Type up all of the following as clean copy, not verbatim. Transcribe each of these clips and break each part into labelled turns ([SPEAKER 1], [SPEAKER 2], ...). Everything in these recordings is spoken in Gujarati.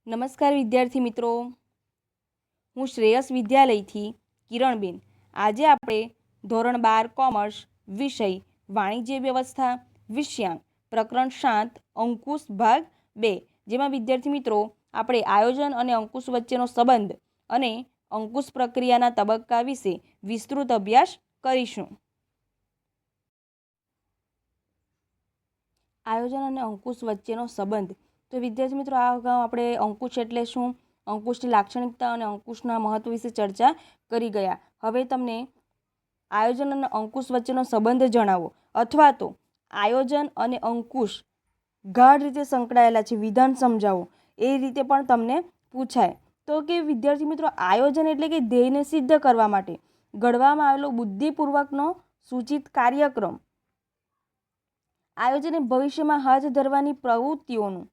[SPEAKER 1] નમસ્કાર વિદ્યાર્થી મિત્રો, હું શ્રેયસ વિદ્યાલયથી કિરણબેન. આજે આપણે ધોરણ 12 કોમર્સ વિષય વાણિજ્ય વ્યવસ્થા વિષયાંક પ્રકરણ 7 અંકુશ ભાગ 2, જેમાં વિદ્યાર્થી મિત્રો આપણે આયોજન અને અંકુશ વચ્ચેનો સંબંધ અને અંકુશ પ્રક્રિયાના તબક્કા વિશે વિસ્તૃત અભ્યાસ કરીશું. આયોજન અને અંકુશ વચ્ચેનો સંબંધ. તો વિદ્યાર્થી મિત્રો, આ અગાઉ આપણે અંકુશ એટલે શું, અંકુશની લાક્ષણિકતા અને અંકુશના મહત્વ વિશે ચર્ચા કરી ગયા. હવે તમને આયોજન અને અંકુશ વચ્ચેનો સંબંધ જણાવો, અથવા તો આયોજન અને અંકુશ ગાઢ રીતે સંકળાયેલા છે, વિધાન સમજાવો, એ રીતે પણ તમને પૂછાય. તો કે વિદ્યાર્થી મિત્રો, આયોજન એટલે કે ધ્યેયને સિદ્ધ કરવા માટે ઘડવામાં આવેલો બુદ્ધિપૂર્વકનો સૂચિત કાર્યક્રમ. આયોજન એ ભવિષ્યમાં હાથ ધરવાની પ્રવૃત્તિઓનું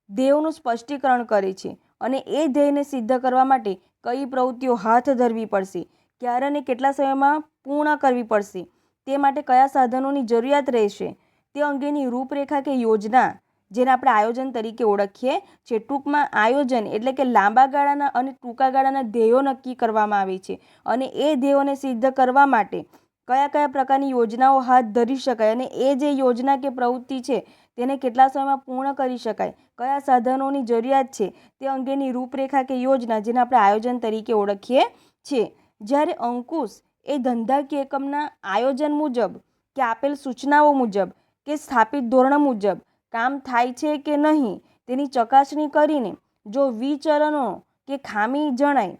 [SPEAKER 1] ધ્યેયોનું સ્પષ્ટીકરણ કરે છે અને એ ધ્યેયને સિદ્ધ કરવા માટે કઈ પ્રવૃત્તિઓ હાથ ધરવી પડશે, ક્યારે અને કેટલા સમયમાં પૂર્ણ કરવી પડશે, તે માટે કયા સાધનોની જરૂરિયાત રહેશે, તે અંગેની રૂપરેખા કે યોજના, જેને આપણે આયોજન તરીકે ઓળખીએ છીએ. ટૂંકમાં આયોજન એટલે કે લાંબા ગાળાના અને ટૂંકા ગાળાના ધ્યેયો નક્કી કરવામાં આવે છે અને એ ધ્યેયોને સિદ્ધ કરવા માટે કયા કયા પ્રકારની યોજનાઓ હાથ ધરી શકાય અને એ જે યોજના કે પ્રવૃત્તિ છે તેને કેટલા સમયમાં પૂર્ણ કરી શકાય, કયા સાધનોની જરૂરિયાત છે, તે અંગેની રૂપરેખા કે યોજના, જેને આપણે આયોજન તરીકે ઓળખીએ છીએ. જ્યારે અંકુશ એ ધંધાકીય એકમના આયોજન મુજબ કે આપેલ સૂચનાઓ મુજબ કે સ્થાપિત ધોરણ મુજબ કામ થાય છે કે નહીં તેની ચકાસણી કરીને જો વિચલનો કે ખામી જણાય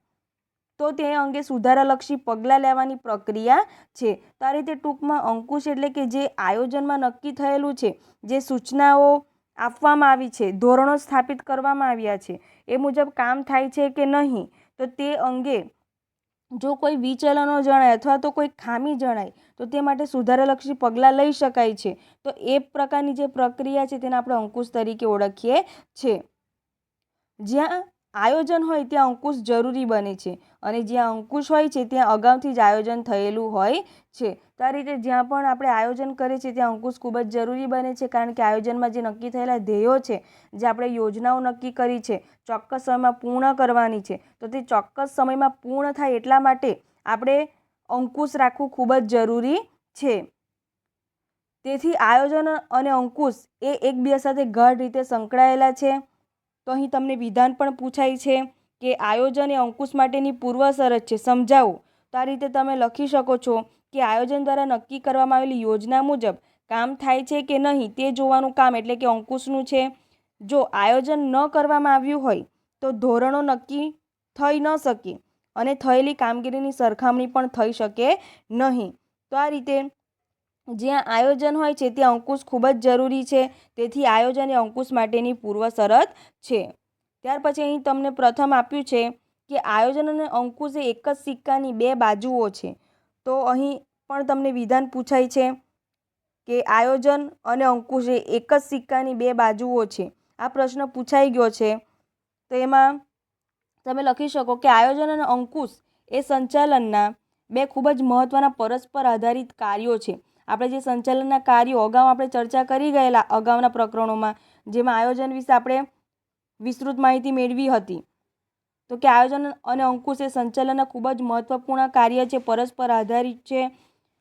[SPEAKER 1] તો તે અંગે સુધારાલક્ષી પગલાં લેવાની પ્રક્રિયા છે. તો આ રીતે ટૂંકમાં અંકુશ એટલે કે જે આયોજનમાં નક્કી થયેલું છે, જે સૂચનાઓ આપવામાં આવી છે, ધોરણો સ્થાપિત કરવામાં આવ્યા છે, એ મુજબ કામ થાય છે કે નહીં, તો તે અંગે જો કોઈ વિચલનો જણાય અથવા તો કોઈ ખામી જણાય તો તે માટે સુધારાલક્ષી પગલાં લઈ શકાય છે. તો એ પ્રકારની જે પ્રક્રિયા છે તેને આપણે અંકુશ તરીકે ઓળખીએ છીએ. જ્યાં આયોજન હોય ત્યાં અંકુશ જરૂરી બને છે અને જ્યાં અંકુશ હોય છે ત્યાં અગાઉથી જ આયોજન થયેલું હોય છે. તો આ રીતે જ્યાં પણ આપણે આયોજન કરીએ છીએ ત્યાં અંકુશ ખૂબ જ જરૂરી બને છે, કારણ કે આયોજનમાં જે નક્કી થયેલા ધ્યેયો છે, જે આપણે યોજનાઓ નક્કી કરી છે, ચોક્કસ સમયમાં પૂર્ણ કરવાની છે, તો તે ચોક્કસ સમયમાં પૂર્ણ થાય એટલા માટે આપણે અંકુશ રાખવું ખૂબ જ જરૂરી છે. તેથી આયોજન અને અંકુશ એ એકબીજા સાથે ગાઢ રીતે સંકળાયેલા છે. તો અહીં તમને વિધાન પણ પૂછાય છે કે આયોજન એ અંકુશ માટેની પૂર્વ શરત છે, સમજાવો. તો આ રીતે તમે લખી શકો છો કે આયોજન દ્વારા નક્કી કરવામાં આવેલી યોજના મુજબ કામ થાય છે કે નહીં તે જોવાનું કામ એટલે કે અંકુશનું છે. જો આયોજન ન કરવામાં આવ્યું હોય તો ધોરણો નક્કી થઈ ન શકે અને થયેલી કામગીરીની સરખામણી પણ થઈ શકે નહીં. તો આ રીતે જ્યાં આયોજન હોય છે ત્યાં અંકુશ ખૂબ જ જરૂરી છે. તેથી આયોજન એ અંકુશ માટેની પૂર્વ શરત છે. ત્યાર પછી અહીં તમને પ્રથમ આપ્યું છે કે આયોજન અને અંકુશ એ એક જ સિક્કાની બે બાજુઓ છે. તો અહીં પણ તમને વિધાન પૂછાય છે કે આયોજન અને અંકુશ એ એક જ સિક્કાની બે બાજુઓ છે. આ પ્રશ્ન પૂછાઈ ગયો છે. તો એમાં તમે લખી શકો કે આયોજન અને અંકુશ એ સંચાલનના બે ખૂબ જ મહત્ત્વના પરસ્પર આધારિત કાર્યો છે. આપણે જે સંચાલનના કાર્યો અગાઉ આપણે ચર્ચા કરી ગયેલા અગાઉના પ્રકરણોમાં, જેમાં આયોજન વિશે આપણે વિસ્તૃત માહિતી મેળવી હતી. તો કે આયોજન અને અંકુશ એ સંચાલનના ખૂબ જ મહત્વપૂર્ણ કાર્ય છે, પરસ્પર આધારિત છે.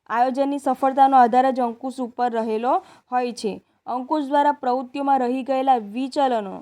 [SPEAKER 1] આયોજનની સફળતાનો આધાર જ અંકુશ ઉપર રહેલો હોય છે. અંકુશ દ્વારા પ્રવૃત્તિઓમાં રહી ગયેલા વિચલનો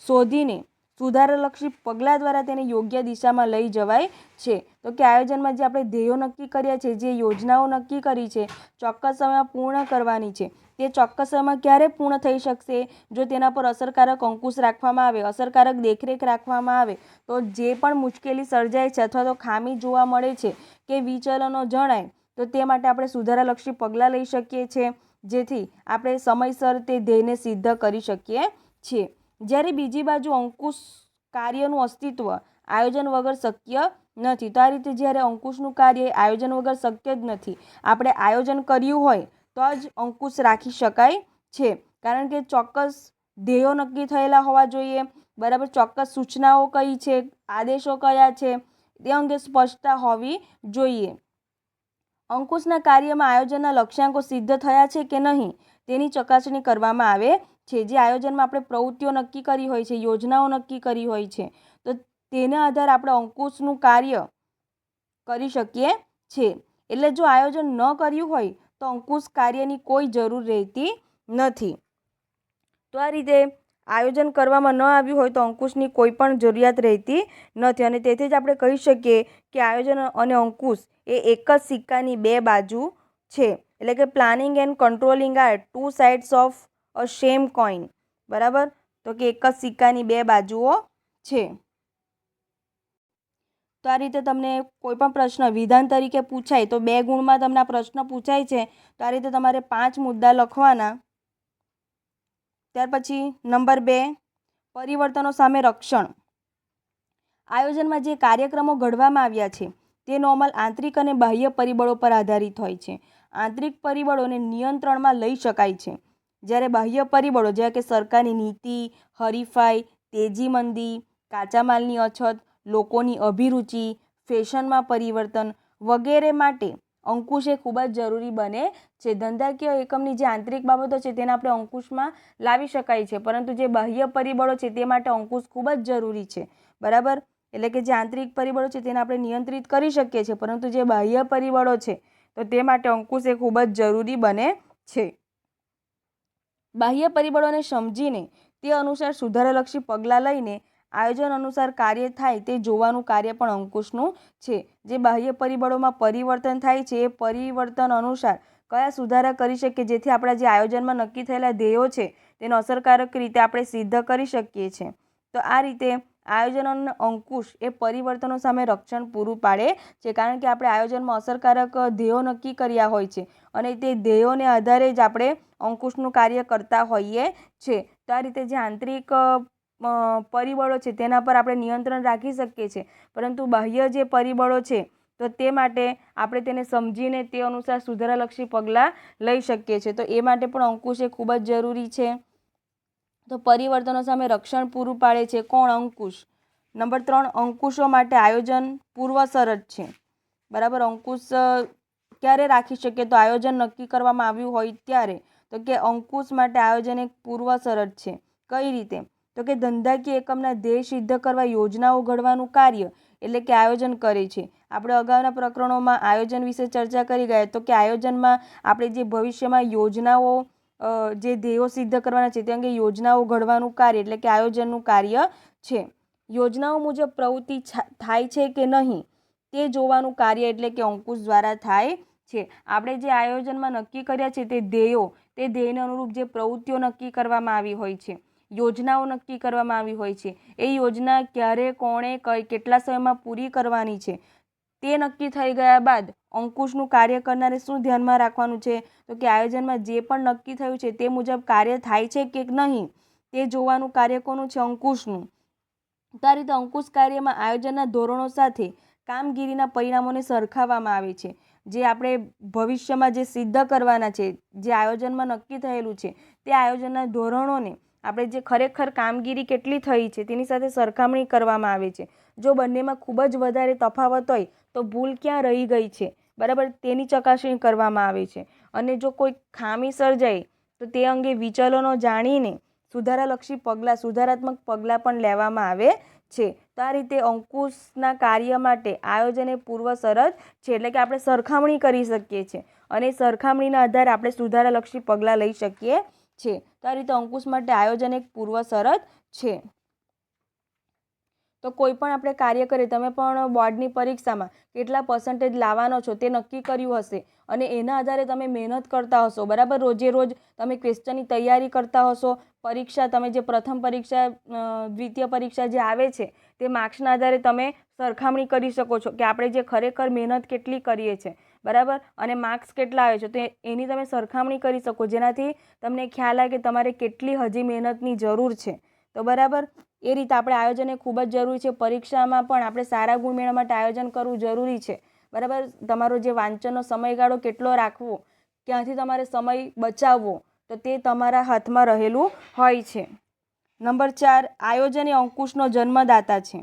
[SPEAKER 1] શોધીને સુધારાલક્ષી પગલાં દ્વારા તેને યોગ્ય દિશામાં લઈ જવાય છે. તો કે આયોજનમાં જે આપણે ધ્યેયો નક્કી કર્યા છે, જે યોજનાઓ નક્કી કરી છે, ચોક્કસ સમયમાં પૂર્ણ કરવાની છે, તે ચોક્કસ સમયમાં ક્યારે પૂર્ણ થઈ શકશે જો તેના પર અસરકારક અંકુશ રાખવામાં આવે, અસરકારક દેખરેખ રાખવામાં આવે. તો જે પણ મુશ્કેલી સર્જાય છે અથવા તો ખામી જોવા મળે છે કે વિચલનો જણાય તો તે માટે આપણે સુધારાલક્ષી પગલાં લઈ શકીએ છીએ, જેથી આપણે સમયસર તે ધ્યેયને સિદ્ધ કરી શકીએ છીએ. જ્યારે બીજી બાજુ અંકુશ કાર્યનું અસ્તિત્વ આયોજન વગર શક્ય નથી. તો આ રીતે જ્યારે અંકુશનું કાર્ય આયોજન વગર શક્ય જ નથી, આપણે આયોજન કર્યું હોય તો જ અંકુશ રાખી શકાય છે, કારણ કે ચોક્કસ ધ્યેયો નક્કી થયેલા હોવા જોઈએ, બરાબર, ચોક્કસ સૂચનાઓ કઈ છે, આદેશો કયા છે, તે અંગે સ્પષ્ટતા હોવી જોઈએ. અંકુશના કાર્યમાં આયોજનના લક્ષ્યાંકો સિદ્ધ થયા છે કે નહીં તેની ચકાસણી કરવામાં આવે છે, જે આયોજનમાં આપણે પ્રવૃત્તિઓ નક્કી કરી હોય છે, યોજનાઓ નક્કી કરી હોય છે, તો તેના આધારે આપણે અંકુશનું કાર્ય કરી શકીએ છીએ. એટલે જો આયોજન ન કર્યું હોય તો અંકુશ કાર્યની કોઈ જરૂર રહેતી નથી. તો આ રીતે આયોજન કરવામાં ન આવ્યું હોય તો અંકુશની કોઈ પણ જરૂરિયાત રહેતી નથી. અને તેથી જ આપણે કહી શકીએ કે આયોજન અને અંકુશ એ એક જ સિક્કાની બે બાજુ છે. એટલે કે planning and controlling are two sides of a same coin. બરાબર, તો કે એક જ સિક્કાની બે બાજુઓ છે. તો આ રીતે તમને કોઈ પણ પ્રશ્ન વિધાન તરીકે પૂછાય તો 2 ગુણમાં તમને આ પ્રશ્ન પૂછાય છે, તો આ રીતે તમારે 5 મુદ્દા લખવાના. ત્યાર પછી નંબર 2, પરિવર્તનો સામે રક્ષણ. આયોજનમાં જે કાર્યક્રમો ઘડવામાં આવ્યા છે તે નોર્મલ આંતરિક અને બાહ્ય પરિબળો પર આધારિત હોય છે. આંતરિક પરિબળોને નિયંત્રણમાં લઈ શકાય છે, જ્યારે બાહ્ય પરિબળો જેવા કે સરકારની નીતિ, હરીફાઈ, તેજી મંદી, કાચા માલની અછત, લોકોની અભિરુચિ, ફેશનમાં પરિવર્તન વગેરે માટે અંકુશ એ ખૂબ જ જરૂરી બને છે. ધંધાકીય એકમની જે આંતરિક બાબતો છે તેને આપણે અંકુશમાં લાવી શકાય છે, પરંતુ જે બાહ્ય પરિબળો છે તે માટે અંકુશ ખૂબ જ જરૂરી છે. બરાબર, એટલે કે જે આંતરિક પરિબળો છે તેને આપણે નિયંત્રિત કરી શકીએ છીએ, પરંતુ જે બાહ્ય પરિબળો છે તો તે માટે અંકુશ એ ખૂબ જ જરૂરી બને છે. બાહ્ય પરિબળોને સમજીને તે અનુસાર સુધારાલક્ષી પગલાં લઈને આયોજન અનુસાર કાર્ય થાય તે જોવાનું કાર્ય પણ અંકુશનું છે. જે બાહ્ય પરિબળોમાં પરિવર્તન થાય છે એ પરિવર્તન અનુસાર કયા સુધારા કરી શકીએ જેથી આપણા જે આયોજનમાં નક્કી થયેલા ધ્યેયો છે તેને અસરકારક રીતે આપણે સિદ્ધ કરી શકીએ છીએ. તો આ રીતે આયોજન અને અંકુશ એ પરિવર્તનો સામે રક્ષણ પૂરું પાડે છે, કારણ કે આપણે આયોજનમાં અસરકારક ધ્યેયો નક્કી કર્યા હોય છે અને તે ધ્યેયોને આધારે જ આપણે અંકુશનું કાર્ય કરતા હોઈએ છીએ. તો આ રીતે જે આંતરિક પરિબળો છે તેના પર આપણે નિયંત્રણ રાખી શકીએ છીએ, પરંતુ બાહ્ય જે પરિબળો છે તો તે માટે આપણે તેને સમજીને તે અનુસાર સુધારાલક્ષી પગલાં લઈ શકીએ છીએ. તો એ માટે પણ અંકુશ એ ખૂબ જ જરૂરી છે. તો પરિવર્તનો સામે રક્ષણ પૂરું પાડે છે કોણ? અંકુશ. નંબર 3, અંકુશો માટે આયોજન પૂર્વશરત છે. બરાબર, અંકુશ ક્યારે રાખી શકીએ? તો આયોજન નક્કી કરવામાં આવ્યું હોય ત્યારે. તો કે અંકુશ માટે આયોજન એક પૂર્વશરત છે. કઈ રીતે? તો કે ધંધાકીય એકમના ધ્યેય સિદ્ધ કરવા યોજનાઓ ઘડવાનું કાર્ય એટલે કે આયોજન કરે છે. આપણે અગાઉના પ્રકરણોમાં આયોજન વિશે ચર્ચા કરી ગયા. તો કે આયોજનમાં આપણે જે ભવિષ્યમાં યોજનાઓ જે ધ્યેયો સિદ્ધ કરવાના છે તે અંગે યોજનાઓ ઘડવાનું કાર્ય એટલે કે આયોજનનું કાર્ય છે. યોજનાઓ મુજબ પ્રવૃત્તિ થાય છે કે નહીં તે જોવાનું કાર્ય એટલે કે અંકુશ દ્વારા થાય છે. આપણે જે આયોજનમાં નક્કી કર્યા છે તે ધ્યેયો, તે ધ્યેયને અનુરૂપ જે પ્રવૃત્તિઓ નક્કી કરવામાં આવી હોય છે, યોજનાઓ નક્કી કરવામાં આવી હોય છે, એ યોજના ક્યારે, કોણે, કેટલા સમયમાં પૂરી કરવાની છે તે નક્કી થઈ ગયા બાદ અંકુશનું કાર્ય કરનારે શું ધ્યાનમાં રાખવાનું છે? તો કે આયોજનમાં જે પણ નક્કી થયું છે તે મુજબ કાર્ય થાય છે કે નહીં તે જોવાનું કાર્ય કોનું છે? અંકુશનું. તો આ રીતે અંકુશ કાર્યમાં આયોજનના ધોરણો સાથે કામગીરીના પરિણામોને સરખાવવામાં આવે છે. જે આપણે ભવિષ્યમાં જે સિદ્ધ કરવાના છે, જે આયોજનમાં નક્કી થયેલું છે તે આયોજનના ધોરણોને આપણે જે ખરેખર કામગીરી કેટલી થઈ છે તેની સાથે સરખામણી કરવામાં આવે છે. જો બંનેમાં ખૂબ જ વધારે તફાવત હોય તો ભૂલ ક્યાં રહી ગઈ છે, બરાબર, તેની ચકાસણી કરવામાં આવે છે. અને જો કોઈ ખામી સર્જાય તો તે અંગે વિચલનો જાણીને સુધારાલક્ષી પગલાં, સુધારાત્મક પગલાં પણ લેવામાં આવે છે. તો આ રીતે અંકુશના કાર્ય માટે આયોજન એ પૂર્વશરત છે, એટલે કે આપણે સરખામણી કરી શકીએ છીએ અને સરખામણીના આધારે આપણે સુધારાલક્ષી પગલાં લઈ શકીએ છીએ. તો આ રીતે અંકુશ માટે આયોજન એક પૂર્વશરત છે. તો કોઈ પણ આપણે કાર્ય કરીએ, તમે પણ બોર્ડની પરીક્ષામાં કેટલા પર્સન્ટેજ લાવવાનો છો તે નક્કી કર્યું હશે અને એના આધારે તમે મહેનત કરતા હશો, બરાબર. રોજે રોજ તમે ક્વેશ્ચનની તૈયારી કરતા હશો. પરીક્ષા, તમે જે પ્રથમ પરીક્ષા, દ્વિતીય પરીક્ષા જે આવે છે તે માર્ક્સના આધારે તમે સરખામણી કરી શકો છો કે આપણે જે ખરેખર મહેનત કેટલી કરીએ છીએ, બરાબર, અને માર્ક્સ કેટલા આવે છે તો એની તમે સરખામણી કરી શકો, જેનાથી તમને ખ્યાલ આવે કે તમારે કેટલી હજી મહેનતની જરૂર છે. તો બરાબર, એ રીતે આપણે આયોજન એ ખૂબ જ જરૂરી છે. પરીક્ષામાં પણ આપણે સારા ગુણ મેળવવા માટે આયોજન કરવું જરૂરી છે, બરાબર. તમારો જે વાંચનનો સમયગાળો કેટલો રાખવો, ક્યાંથી તમારે સમય બચાવવો, તો તે તમારા હાથમાં રહેલું હોય છે. નંબર 4, આયોજન એ અંકુશનો જન્મદાતા છે.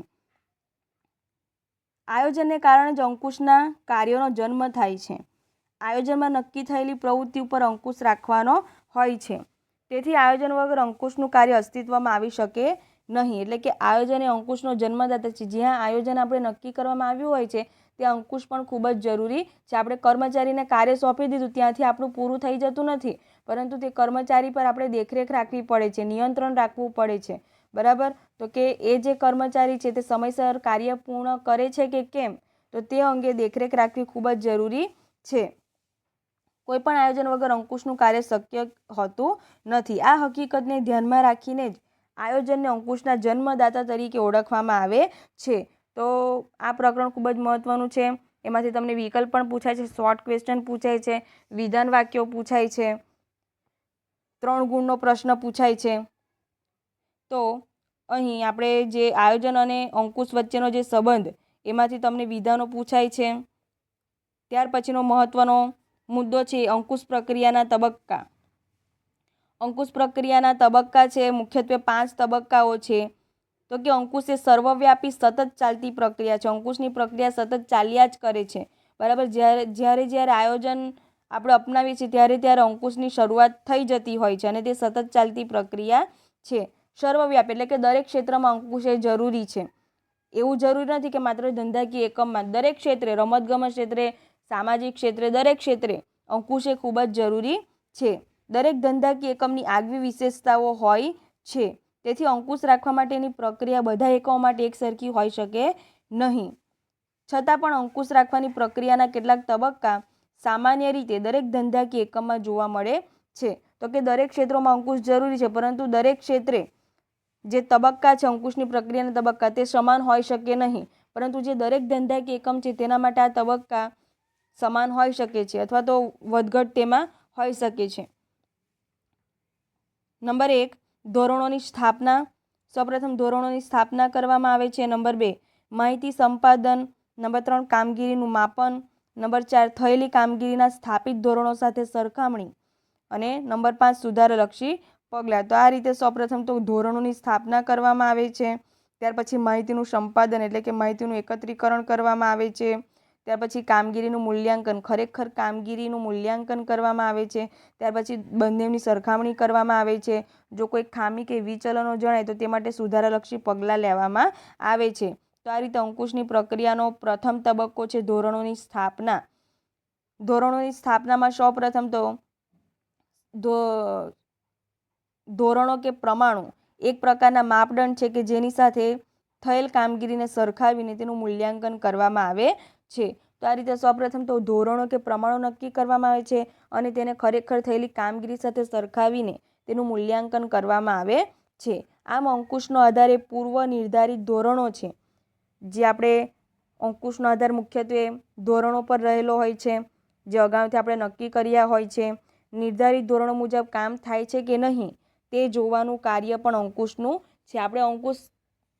[SPEAKER 1] આયોજનને કારણે જ અંકુશના કાર્યોનો જન્મ થાય છે. આયોજનમાં નક્કી થયેલી પ્રવૃત્તિ ઉપર અંકુશ રાખવાનો હોય છે. તેથી આયોજન વગર અંકુશનું કાર્ય અસ્તિત્વમાં આવી શકે નહીં. એટલે કે આયોજન એ અંકુશનો જન્મદાતા છે. જ્યાં આયોજન આપણે નક્કી કરવામાં આવ્યું હોય છે ત્યાં અંકુશ પણ ખૂબ જ જરૂરી છે. આપણે કર્મચારીને કાર્ય સોંપી દીધું ત્યાંથી આપણું પૂરું થઈ જતું નથી, પરંતુ તે કર્મચારી પર આપણે દેખરેખ રાખવી પડે છે, નિયંત્રણ રાખવું પડે છે. બરાબર. તો કે એ જે કર્મચારી છે તે સમયસર કાર્ય પૂર્ણ કરે છે કે કેમ, તો તે અંગે દેખરેખ રાખવી ખૂબ જ જરૂરી છે. કોઈ પણ આયોજન વગર અંકુશનું કાર્ય શક્ય હોતું નથી. આ હકીકતને ધ્યાનમાં રાખીને જ આયોજનને અંકુશના જન્મદાતા તરીકે ઓળખવામાં આવે છે. તો આ પ્રકરણ ખૂબ જ મહત્વનું છે. એમાંથી તમને વિકલ્પ પણ પૂછાય છે, શોર્ટ ક્વેશ્ચન પૂછાય છે, વિધાન વાક્યો પૂછાય છે, 3 ગુણનો પ્રશ્ન પૂછાય છે. તો અહીં આપણે જે આયોજન અને અંકુશ વચ્ચેનો જે સંબંધ એમાંથી તમને વિધાનો પૂછાય છે. ત્યાર પછીનો મહત્વનો મુદ્દો છે અંકુશ પ્રક્રિયાના તબક્કા. અંકુશ પ્રક્રિયાના તબક્કા છે મુખ્યત્વે 5 તબક્કાઓ છે. તો કે અંકુશ એ સર્વવ્યાપી સતત ચાલતી પ્રક્રિયા છે. અંકુશની પ્રક્રિયા સતત ચાલ્યા જ કરે છે. બરાબર. જ્યારે આયોજન આપણે અપનાવીએ છીએ ત્યારે અંકુશની શરૂઆત થઈ જતી હોય છે અને તે સતત ચાલતી પ્રક્રિયા છે. સર્વવ્યાપી એટલે કે દરેક ક્ષેત્રમાં અંકુશ એ જરૂરી છે. એવું જરૂરી નથી કે માત્ર ધંધાકીય એકમમાં, દરેક ક્ષેત્રે, રમતગમત ક્ષેત્રે, સામાજિક ક્ષેત્રે, દરેક ક્ષેત્રે અંકુશ એ ખૂબ જ જરૂરી છે. દરેક ધંધાકીય એકમની આગવી વિશેષતાઓ હોય છે. તેથી અંકુશ રાખવા માટેની પ્રક્રિયા બધા એકમો માટે એકસરખી હોઈ શકે નહીં. છતાં પણ અંકુશ રાખવાની પ્રક્રિયાના કેટલાક તબક્કા સામાન્ય રીતે દરેક ધંધાકીય એકમમાં જોવા મળે છે. તો કે દરેક ક્ષેત્રોમાં અંકુશ જરૂરી છે, પરંતુ દરેક ક્ષેત્રે જે તબક્કા છે અંકુશની પ્રક્રિયાના તબક્કા તે સમાન હોઈ શકે નહીં. પરંતુ જે દરેક ધંધાકીય એકમ છે તેના માટે આ તબક્કા સમાન હોઈ શકે છે અથવા તો વધઘટ તેમાં હોઈ શકે છે. નંબર 1, ધોરણોની સ્થાપના. સૌપ્રથમ ધોરણોની સ્થાપના કરવામાં આવે છે. નંબર 2, માહિતી સંપાદન. નંબર 3, કામગીરીનું માપન. નંબર 4, થયેલી કામગીરીના સ્થાપિત ધોરણો સાથે સરખામણી. અને નંબર 5, સુધારલક્ષી પગલાં. તો આ રીતે સૌપ્રથમ તો ધોરણોની સ્થાપના કરવામાં આવે છે. ત્યાર પછી માહિતીનું સંપાદન એટલે કે માહિતીનું એકત્રીકરણ કરવામાં આવે છે. ત્યાર પછી કામગીરીનું મૂલ્યાંકન, ખરેખર કામગીરીનું મૂલ્યાંકન કરવામાં આવે છે. ત્યાર પછી બંનેની સરખામણી કરવામાં આવે છે. જો કોઈ ખામી કે વિચલનો જણાય તો તે માટે સુધારાલક્ષી પગલાં લેવામાં આવે છે. તો આ રીતે અંકુશની પ્રક્રિયાનો પ્રથમ તબક્કો છે ધોરણોની સ્થાપના. ધોરણોની સ્થાપનામાં સૌપ્રથમ તો ધોરણો કે પ્રમાણો એક પ્રકારના માપદંડ છે કે જેની સાથે થયેલ કામગીરીને સરખાવીને તેનું મૂલ્યાંકન કરવામાં આવે છે. તો આ રીતે સૌપ્રથમ તો ધોરણો કે પ્રમાણો નક્કી કરવામાં આવે છે અને તેને ખરેખર થયેલી કામગીરી સાથે સરખાવીને તેનું મૂલ્યાંકન કરવામાં આવે છે. આમ અંકુશનો આધાર એ પૂર્વ નિર્ધારિત ધોરણો છે. જે આપણે અંકુશનો આધાર મુખ્યત્વે ધોરણો પર રહેલો હોય છે, જે અગાઉથી આપણે નક્કી કર્યા હોય છે. નિર્ધારિત ધોરણો મુજબ કામ થાય છે કે નહીં તે જોવાનું કાર્ય પણ અંકુશનું છે. આપણે અંકુશ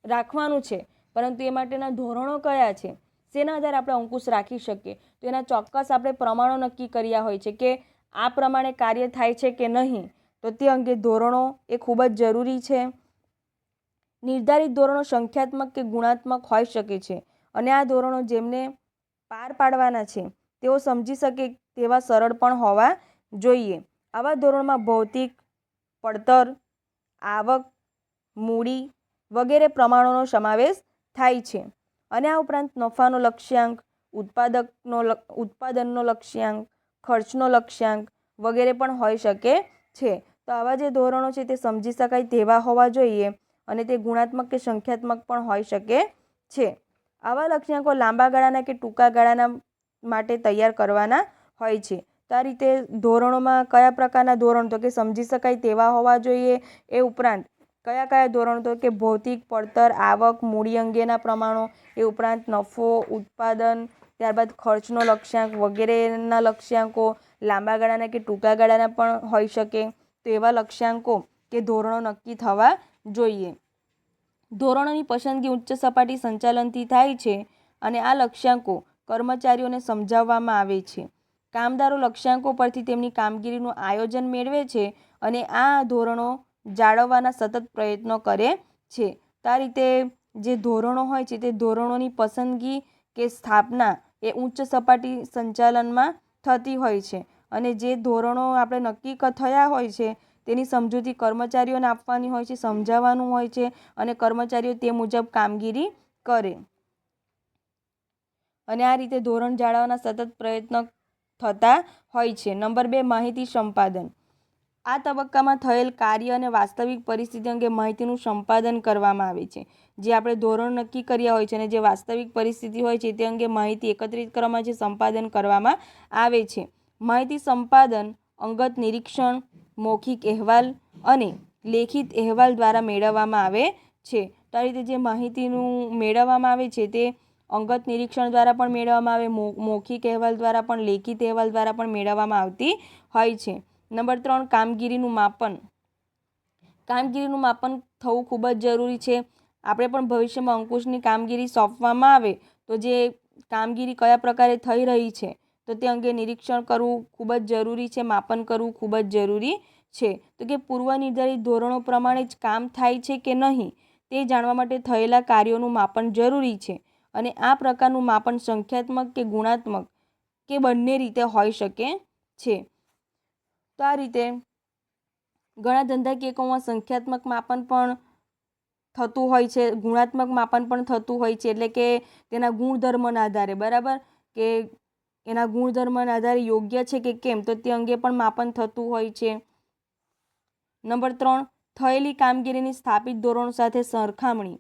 [SPEAKER 1] રાખવાનું છે, પરંતુ એ માટેના ધોરણો કયા છે, શેના આધારે આપણે અંકુશ રાખી શકીએ, તો એના ચોક્કસ આપણે પ્રમાણો નક્કી કર્યા હોય છે કે આ પ્રમાણે કાર્ય થાય છે કે નહીં. તો તે અંગે ધોરણો એ ખૂબ જ જરૂરી છે. નિર્ધારિત ધોરણો સંખ્યાત્મક કે ગુણાત્મક હોઈ શકે છે અને આ ધોરણો જેમને પાર પાડવાના છે તેઓ સમજી શકે તેવા સરળ પણ હોવા જોઈએ. આવા ધોરણોમાં ભૌતિક, પડતર, આવક, મૂડી વગેરે પ્રમાણોનો સમાવેશ થાય છે. અને આ ઉપરાંત નફાનો લક્ષ્યાંક, ઉત્પાદનનો લક્ષ્યાંક, ખર્ચનો લક્ષ્યાંક વગેરે પણ હોઈ શકે છે. તો આવા જે ધોરણો છે તે સમજી શકાય તેવા હોવા જોઈએ અને તે ગુણાત્મક કે સંખ્યાત્મક પણ હોઈ શકે છે. આવા લક્ષ્યાંકો લાંબા ગાળાના કે ટૂંકા ગાળાના માટે તૈયાર કરવાના હોય છે. તો આ રીતે ધોરણોમાં કયા પ્રકારના ધોરણ, તો કે સમજી શકાય તેવા હોવા જોઈએ. એ ઉપરાંત કયા ધોરણો, તો કે ભૌતિક, પડતર, આવક, મૂડી અંગેના પ્રમાણો, એ ઉપરાંત નફો, ઉત્પાદન, ત્યારબાદ ખર્ચનો લક્ષ્યાંક વગેરેના લક્ષ્યાંકો લાંબા ગાળાના કે ટૂંકા ગાળાના પણ હોઈ શકે. તો એવા લક્ષ્યાંકો કે ધોરણો નક્કી થવા જોઈએ. ધોરણોની પસંદગી ઉચ્ચ સપાટી સંચાલનથી થાય છે અને આ લક્ષ્યાંકો કર્મચારીઓને સમજાવવામાં આવે છે. કામદારો લક્ષ્યાંકો પરથી તેમની કામગીરીનું આયોજન મેળવે છે અને આ ધોરણો જાળવવાના સતત પ્રયત્નો કરે છે. તો આ રીતે જે ધોરણો હોય છે તે ધોરણોની પસંદગી કે સ્થાપના એ ઉચ્ચ સપાટી સંચાલનમાં થતી હોય છે અને જે ધોરણો આપણે નક્કી થયા હોય છે તેની સમજૂતી કર્મચારીઓને આપવાની હોય છે, સમજાવવાનું હોય છે અને કર્મચારીઓ તે મુજબ કામગીરી કરે. અને આ રીતે ધોરણ જાળવવાના સતત પ્રયત્ન થતા હોય છે. નંબર 2, માહિતી સંપાદન. આ તબક્કામાં થયેલ કાર્ય અને વાસ્તવિક પરિસ્થિતિ અંગે માહિતીનું સંપાદન કરવામાં આવે છે. જે આપણે ધોરણ નક્કી કર્યા હોય છે અને જે વાસ્તવિક પરિસ્થિતિ હોય છે તે અંગે માહિતી એકત્રિત કરવામાં છે, સંપાદન કરવામાં આવે છે. માહિતી સંપાદન અંગત નિરીક્ષણ, મૌખિક અહેવાલ અને લેખિત અહેવાલ દ્વારા મેળવવામાં આવે છે. તો આ રીતે જે માહિતીનું મેળવવામાં આવે છે તે અંગત નિરીક્ષણ દ્વારા પણ મેળવવામાં આવે, મૌખિક અહેવાલ દ્વારા પણ, લેખિત અહેવાલ દ્વારા પણ મેળવવામાં આવતી હોય છે. નંબર 3, કામગીરીનું માપન. કામગીરીનું માપન થવું ખૂબ જ જરૂરી છે. આપણે પણ ભવિષ્યમાં અંકુશની કામગીરી સોંપવામાં આવે તો જે કામગીરી કયા પ્રકારે થઈ રહી છે તો તે અંગે નિરીક્ષણ કરવું ખૂબ જ જરૂરી છે, માપન કરવું ખૂબ જ જરૂરી છે. તો કે પૂર્વ નિર્ધારિત ધોરણો પ્રમાણે જ કામ થાય છે કે નહીં તે જાણવા માટે થયેલા કાર્યોનું માપન જરૂરી છે. અને આ પ્રકારનું માપન સંખ્યાત્મક કે ગુણાત્મક કે બંને રીતે હોઈ શકે છે. તો આ રીતે ઘણા ધંધાકીય એકમોમાં સંખ્યાત્મક માપન પણ થતું હોય છે, ગુણાત્મક માપન પણ થતું હોય છે. એટલે કે તેના ગુણધર્મના આધારે, બરાબર, કે એના ગુણધર્મના આધારે યોગ્ય છે કે કેમ, તો તે અંગે પણ માપન થતું હોય છે. નંબર 3, થયેલી કામગીરીની સ્થાપિત ધોરણો સાથે સરખામણી.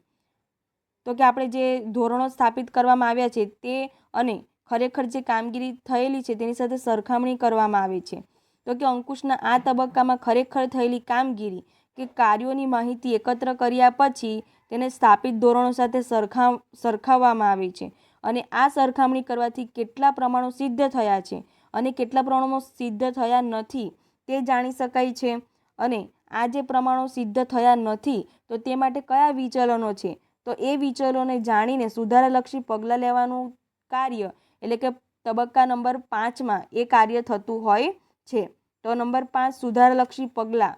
[SPEAKER 1] તો કે આપણે જે ધોરણો સ્થાપિત કરવામાં આવ્યા છે તે અને ખરેખર જે કામગીરી થયેલી છે તેની સાથે સરખામણી કરવામાં આવે છે. તો કે અંકુશના આ તબક્કામાં ખરેખર થયેલી કામગીરી કે કાર્યોની માહિતી એકત્ર કર્યા પછી તેને સ્થાપિત ધોરણો સાથે સરખાવવામાં આવે છે. અને આ સરખામણી કરવાથી કેટલા પ્રમાણો સિદ્ધ થયા છે અને કેટલા પ્રમાણો સિદ્ધ થયા નથી તે જાણી શકાય છે. અને આ જે પ્રમાણો સિદ્ધ થયા નથી તો તે માટે કયા વિચલનો છે, તો એ વિચલનોને જાણીને સુધારાલક્ષી પગલાં લેવાનું કાર્ય, એટલે કે તબક્કા નંબર 5માં એ કાર્ય થતું હોય છે. તો નંબર 5, સુધારાલક્ષી પગલાં.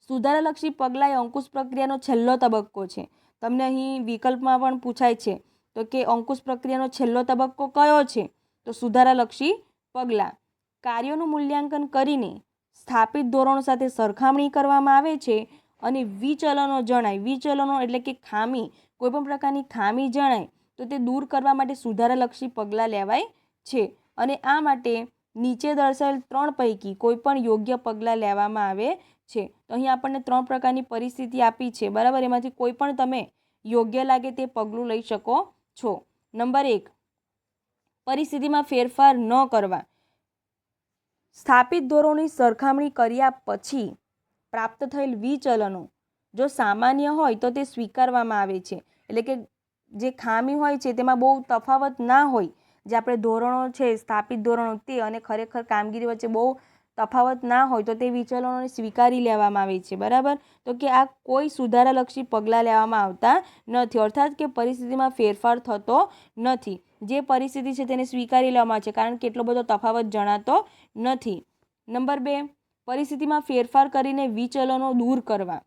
[SPEAKER 1] સુધારાલક્ષી પગલાં એ અંકુશ પ્રક્રિયાનો છેલ્લો તબક્કો છે. તમને અહીં વિકલ્પમાં પણ પૂછાય છે તો કે અંકુશ પ્રક્રિયાનો છેલ્લો તબક્કો કયો છે, તો સુધારાલક્ષી પગલાં. કાર્યોનું મૂલ્યાંકન કરીને સ્થાપિત ધોરણો સાથે સરખામણી કરવામાં આવે છે અને વિચલનો જણાય. વિચલનો એટલે કે ખામી, કોઈપણ પ્રકારની ખામી જણાય તો તે દૂર કરવા માટે સુધારાલક્ષી પગલાં લેવાય છે. અને આ માટે નીચે દર્શાવેલ 3 પૈકી કોઈ પણ યોગ્ય પગલાં લેવામાં આવે છે. તો અહીં આપણને 3 પ્રકારની પરિસ્થિતિ આપી છે, બરાબર. એમાંથી કોઈ પણ તમે યોગ્ય લાગે તે પગલું લઈ શકો છો. નંબર 1, પરિસ્થિતિમાં ફેરફાર ન કરવા. સ્થાપિત ધોરણોની સરખામણી કર્યા પછી પ્રાપ્ત થયેલ વિચલનો જો સામાન્ય હોય તો તે સ્વીકારવામાં આવે છે. એટલે કે જે ખામી હોય છે તેમાં બહુ તફાવત ના હોય, જે આપણે ધોરણો છે સ્થાપિત ધોરણો તે અને ખરેખર કામગીરી વચ્ચે બહુ તફાવત ના હોય તો તે વિચલનોને સ્વીકારી લેવામાં આવે છે, બરાબર. તો કે આ કોઈ સુધારાલક્ષી પગલાં લેવામાં આવતા નથી, અર્થાત કે પરિસ્થિતિમાં ફેરફાર થતો નથી. જે પરિસ્થિતિ છે તેને સ્વીકારી લેવામાં આવે છે કારણ કે એટલો બધો તફાવત જણાતો નથી. નંબર 2, પરિસ્થિતિમાં ફેરફાર કરીને વિચલનો દૂર કરવા.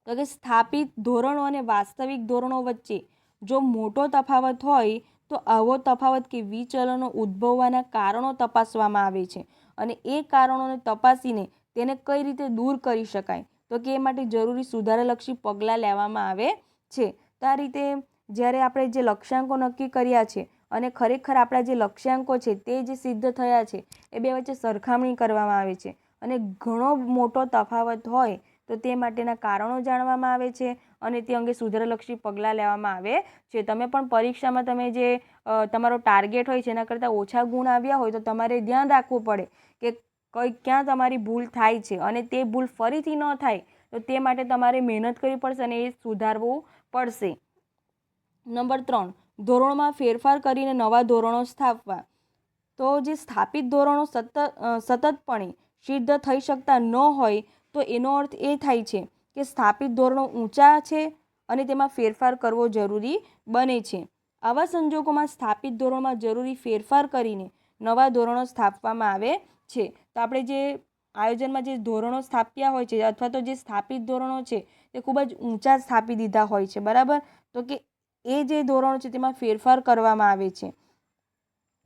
[SPEAKER 1] તો કે સ્થાપિત ધોરણો અને વાસ્તવિક ધોરણો વચ્ચે જો મોટો તફાવત હોય તો આવો તફાવત કે વિચલનો ઉદ્ભવવાના કારણો તપાસવામાં આવે છે અને એ કારણોને તપાસીને તેને કઈ રીતે દૂર કરી શકાય, તો કે એ માટે જરૂરી સુધારાલક્ષી પગલાં લેવામાં આવે છે. તો આ રીતે જ્યારે આપણે જે લક્ષ્યાંકો નક્કી કર્યા છે અને ખરેખર આપણા જે લક્ષ્યાંકો છે તે જે સિદ્ધ થયા છે એ બે વચ્ચે સરખામણી કરવામાં આવે છે અને ઘણો મોટો તફાવત હોય તો તે માટેના કારણો જાણવામાં આવે છે અને તે અંગે સુધારાલક્ષી પગલાં લેવામાં આવે છે. તમે પણ પરીક્ષામાં તમે જે તમારો ટાર્ગેટ હોય છે એના કરતાં ઓછા ગુણ આવ્યા હોય તો તમારે ધ્યાન રાખવું પડે કે ક્યાં તમારી ભૂલ થાય છે અને તે ભૂલ ફરીથી ન થાય તો તે માટે તમારે મહેનત કરવી પડશે અને એ સુધારવું પડશે. નંબર 3, ધોરણોમાં ફેરફાર કરીને નવા ધોરણો સ્થાપવા. તો જે સ્થાપિત ધોરણો સતતપણે સિદ્ધ થઈ શકતા ન હોય તો એનો અર્થ એ થાય છે કે સ્થાપિત ધોરણો ઊંચા છે અને તેમાં ફેરફાર કરવો જરૂરી બને છે. આવા સંજોગોમાં સ્થાપિત ધોરણોમાં જરૂરી ફેરફાર કરીને નવા ધોરણો સ્થાપવામાં આવે છે. તો આપણે જે આયોજનમાં જે ધોરણો સ્થાપ્યા હોય છે અથવા તો જે સ્થાપિત ધોરણો છે તે ખૂબ જ ઊંચા સ્થાપી દીધા હોય છે, બરાબર. તો કે એ જે ધોરણો છે તેમાં ફેરફાર કરવામાં આવે છે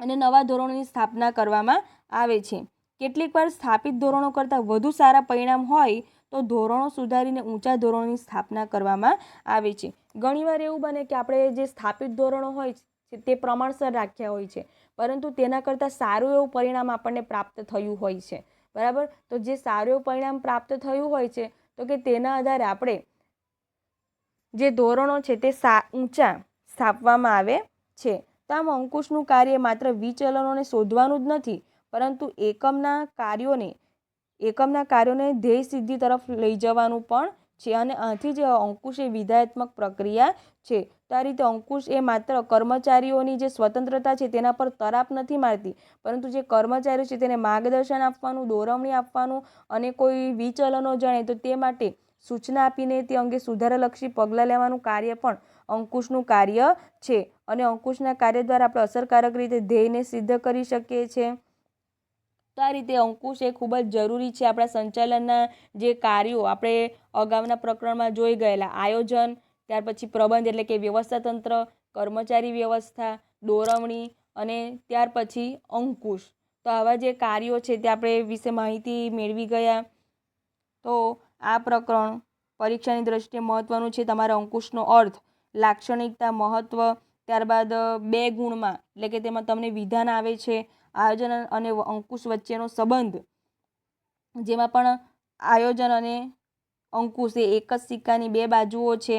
[SPEAKER 1] અને નવા ધોરણોની સ્થાપના કરવામાં આવે છે. કેટલીકવાર સ્થાપિત ધોરણો કરતાં વધુ સારા પરિણામ હોય તો ધોરણો સુધારીને ઊંચા ધોરણોની સ્થાપના કરવામાં આવે છે. ઘણીવાર એવું બને કે આપણે જે સ્થાપિત ધોરણો હોય છે તે પ્રમાણસર રાખ્યા હોય છે, પરંતુ તેના કરતાં સારું એવું પરિણામ આપણને પ્રાપ્ત થયું હોય છે. બરાબર, તો જે સારું એવું પરિણામ પ્રાપ્ત થયું હોય છે તો કે તેના આધારે આપણે જે ધોરણો છે તે ઊંચા સ્થાપવામાં આવે છે. તો આમ અંકુશનું કાર્ય માત્ર વિચલનોને શોધવાનું જ નથી, પરંતુ એકમના કાર્યોને ધ્યેય સિદ્ધિ તરફ લઈ જવાનું પણ છે. અને આથી જ અંકુશ એ વિધાયાત્મક પ્રક્રિયા છે. તો આ રીતે અંકુશ એ માત્ર કર્મચારીઓની જે સ્વતંત્રતા છે તેના પર તરાપ નથી મારતી, પરંતુ જે કર્મચારીઓ છે તેને માર્ગદર્શન આપવાનું, દોરવણી આપવાનું અને કોઈ વિચલનો જણાય તો તે માટે સૂચના આપીને તે અંગે સુધારાલક્ષી પગલાં લેવાનું કાર્ય પણ અંકુશનું કાર્ય છે. અને અંકુશના કાર્ય દ્વારા આપણે અસરકારક રીતે ધ્યેયને સિદ્ધ કરી શકીએ છીએ. તો આ રીતે અંકુશ એ ખૂબ જ જરૂરી છે આપણા સંચાલનના જે કાર્યો આપણે અગાઉના પ્રકરણમાં જોઈ ગયેલા, આયોજન, ત્યાર પછી પ્રબંધ એટલે કે વ્યવસ્થા તંત્ર, કર્મચારી વ્યવસ્થા, દોરવણી અને ત્યાર પછી અંકુશ. તો આવા જે કાર્યો છે તે આપણે વિશે માહિતી મેળવી ગયા. તો આ પ્રકરણ પરીક્ષાની દ્રષ્ટિએ મહત્વનું છે. તમારા અંકુશનો અર્થ, લાક્ષણિકતા, મહત્વ, ત્યારબાદ 2 ગુણમાં એટલે કે તેમાં તમને વિધાન આવે છે, આયોજન અને અંકુશ વચ્ચેનો સંબંધ, જેમાં પણ આયોજન અને અંકુશ એ એક જ સિક્કાની 2 બાજુઓ છે.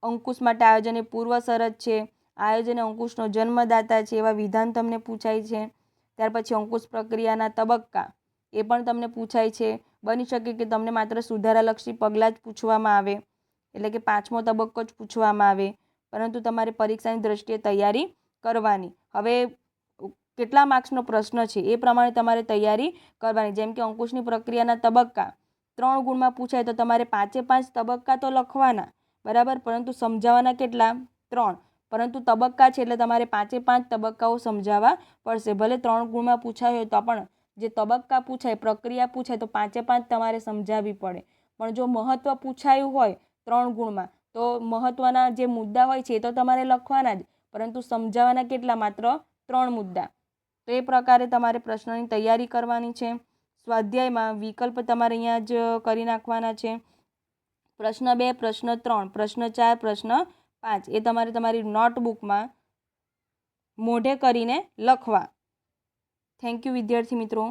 [SPEAKER 1] અંકુશ માટે આયોજન એ પૂર્વ શરત છે, આયોજન અંકુશનો જન્મદાતા છે, એવા વિધાન તમને પૂછાય છે. ત્યાર પછી અંકુશ પ્રક્રિયાના તબક્કા એ પણ તમને પૂછાય છે. બની શકે કે તમને માત્ર સુધારાલક્ષી પગલાં જ પૂછવામાં આવે, એટલે કે 5મો તબક્કો જ પૂછવામાં આવે, પરંતુ તમારે પરીક્ષાની દ્રષ્ટિએ તૈયારી કરવાની. હવે કેટલા માર્ક્સનો પ્રશ્ન છે એ પ્રમાણે તમારે તૈયારી કરવાની. જેમ કે અંકુશની પ્રક્રિયાના તબક્કા 3 ગુણમાં પૂછાય તો તમારે 5 તબક્કા તો લખવાના, બરાબર, પરંતુ સમજાવવાના કેટલા? 3. પરંતુ તબક્કા છે એટલે તમારે 5 તબક્કાઓ સમજાવવા પડશે. ભલે 3 ગુણમાં પૂછાય હોય તો પણ જે તબક્કા પૂછાય, પ્રક્રિયા પૂછાય તો 5 તમારે સમજાવવી પડે. પણ જો મહત્વ પૂછાયું હોય 3 ગુણમાં તો મહત્વના જે મુદ્દા હોય છે એ તો તમારે લખવાના જ, પરંતુ સમજાવવાના કેટલા? માત્ર 3 મુદ્દા. તો એ પ્રકારે તમારે પ્રશ્નની તૈયારી કરવાની છે. સ્વાધ્યાયમાં વિકલ્પ તમારે અહીંયા જ કરી નાખવાના છે. પ્રશ્ન 2, પ્રશ્ન 3, પ્રશ્ન 4, પ્રશ્ન 5 એ તમારે તમારી નોટબુકમાં મોઢે કરીને લખવા. થેન્ક યુ વિદ્યાર્થી મિત્રો.